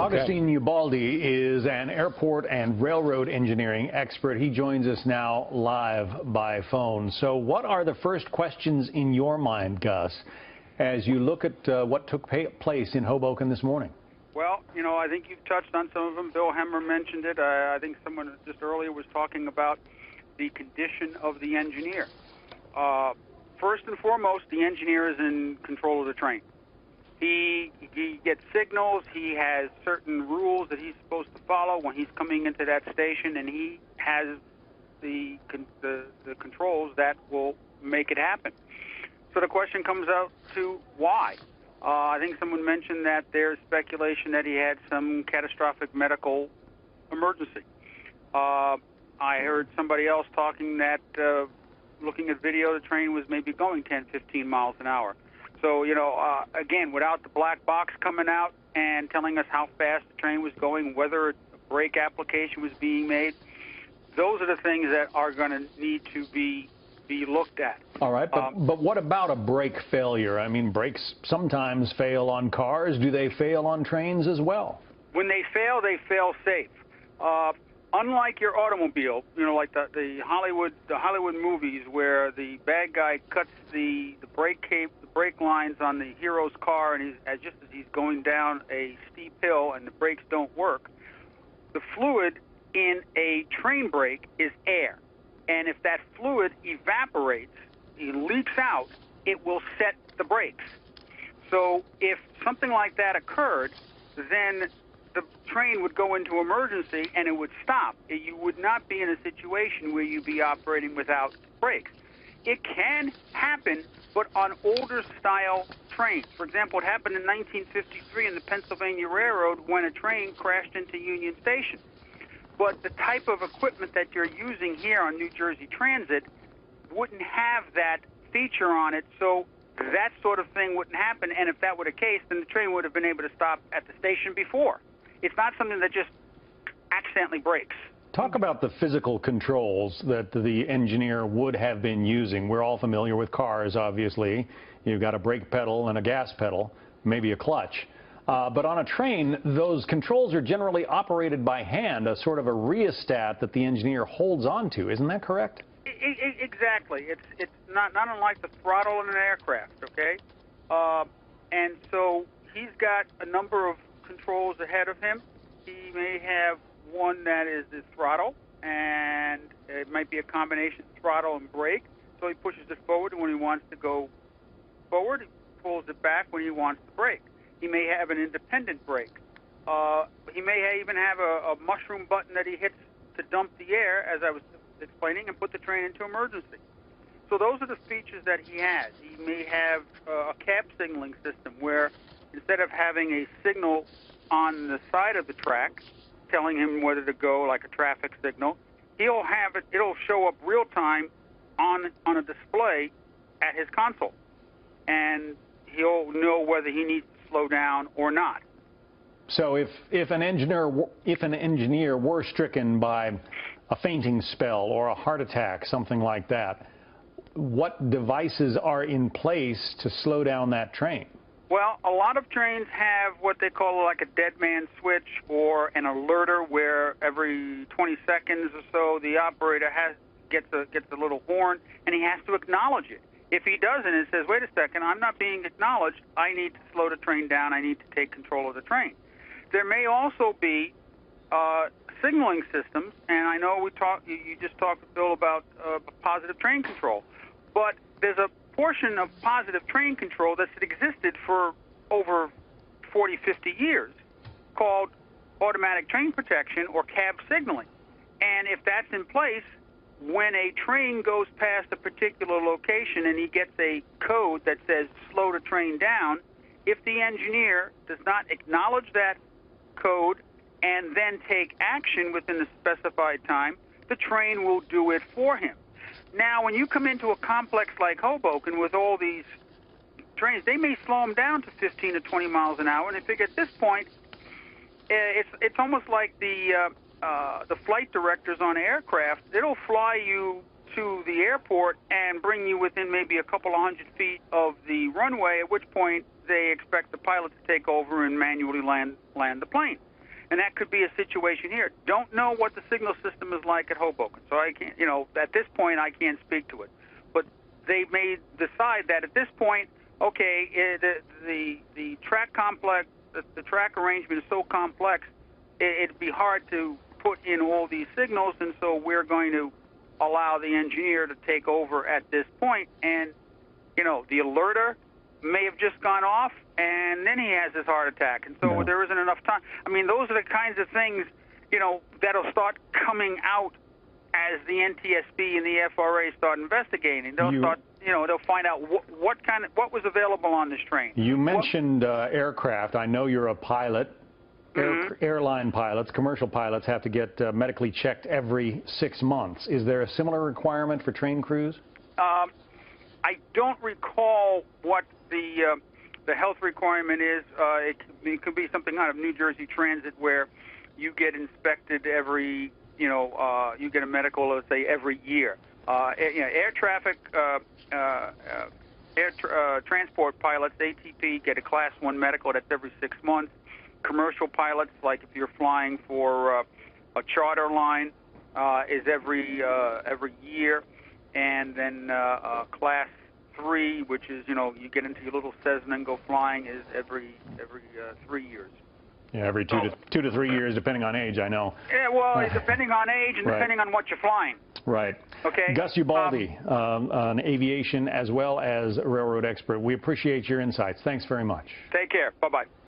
Augustine Ubaldi is an airport and railroad engineering expert. He joins us now live by phone. So what are the first questions in your mind, Gus, as you look at what took place in Hoboken this morning? Well, you know, I think you've touched on some of them. Bill Hemmer mentioned it. I think someone just earlier was talking about the condition of the engineer. First and foremost, the engineer is in control of the train. He gets signals. He has certain rules that he's supposed to follow when he's coming into that station, and he has the controls that will make it happen. So the question comes out to why. I think someone mentioned that there's speculation that he had some catastrophic medical emergency. I heard somebody else talking that looking at video, the train was maybe going 10, 15 miles an hour. So, you know, again, without the black box coming out and telling us how fast the train was going, whether a brake application was being made, those are the things that are going to need to be looked at. All right, but what about a brake failure? I mean, brakes sometimes fail on cars. Do they fail on trains as well? When they fail safe. Unlike your automobile, you know, like the Hollywood movies where the bad guy cuts the brake lines on the hero's car, and just as he's going down a steep hill and the brakes don't work, the fluid in a train brake is air. And if that fluid evaporates, it leaks out, it will set the brakes. So if something like that occurred, then the train would go into emergency and it would stop. You would not be in a situation where you'd be operating without brakes. It can happen, but on older style trains. For example, it happened in 1953 in the Pennsylvania Railroad when a train crashed into Union Station. But the type of equipment that you're using here on New Jersey Transit wouldn't have that feature on it, so that sort of thing wouldn't happen. And if that were the case, then the train would have been able to stop at the station before. It's not something that just accidentally breaks. Talk about the physical controls that the engineer would have been using. We're all familiar with cars, obviously. You've got a brake pedal and a gas pedal, maybe a clutch. But on a train, those controls are generally operated by hand, a sort of a rheostat that the engineer holds onto. Isn't that correct? Exactly. It's not unlike the throttle in an aircraft, okay? And so he's got a number of controls ahead of him. He may have one that is the throttle, and it might be a combination throttle and brake. So he pushes it forward when he wants to go forward. He pulls it back when he wants to brake. He may have an independent brake. He may even have a mushroom button that he hits to dump the air, as I was explaining, and put the train into emergency. So those are the features that he has. He may have a cab signaling system where instead of having a signal on the side of the track telling him whether to go, like a traffic signal, he'll have it, it'll show up real time on a display at his console. And he'll know whether he needs to slow down or not. So if an engineer were stricken by a fainting spell or a heart attack, something like that, what devices are in place to slow down that train? Well, a lot of trains have what they call like a dead man switch or an alerter where every 20 seconds or so the operator gets a little horn and he has to acknowledge it. If he doesn't, it says, wait a second, I'm not being acknowledged. I need to slow the train down. I need to take control of the train. There may also be signaling systems, and I know you just talked with Bill about positive train control, but there's a portion of positive train control that's existed for over 40, 50 years called automatic train protection or cab signaling. And if that's in place, when a train goes past a particular location and he gets a code that says slow the train down, if the engineer does not acknowledge that code and then take action within the specified time, the train will do it for him. Now, when you come into a complex like Hoboken with all these trains, they may slow them down to 15 to 20 miles an hour, and they figure at this point, it's almost like the flight directors on aircraft. It'll fly you to the airport and bring you within maybe a couple of 100 feet of the runway, at which point they expect the pilot to take over and manually land the plane. And that could be a situation here. Don't know what the signal system is like at Hoboken, so I can't, at this point I can't speak to it. But they may decide that at this point, okay, the track complex, the track arrangement is so complex, it'd be hard to put in all these signals, and so we're going to allow the engineer to take over at this point. And the alerter may have just gone off, and then he has his heart attack, and so there isn't enough time. I mean, those are the kinds of things, that'll start coming out as the NTSB and the FRA start investigating. They'll they'll find out what was available on this train. You mentioned aircraft. I know you're a pilot. Airline pilots, commercial pilots have to get medically checked every 6 months. Is there a similar requirement for train crews? I don't recall what the health requirement is. It could be something out of New Jersey Transit where you get inspected every, you get a medical, let's say, every year. Air traffic, transport pilots, ATP, get a Class 1 medical. That's every 6 months. Commercial pilots, like if you're flying for a charter line, is every year. And then Class 3, which is, you get into your little Cessna and go flying, is every 3 years. Yeah, every two to 3 years, depending on age, I know. Yeah, well, depending on age and depending on what you're flying. Right. Okay. Gus Ubaldi, an aviation as well as a railroad expert. We appreciate your insights. Thanks very much. Take care. Bye-bye.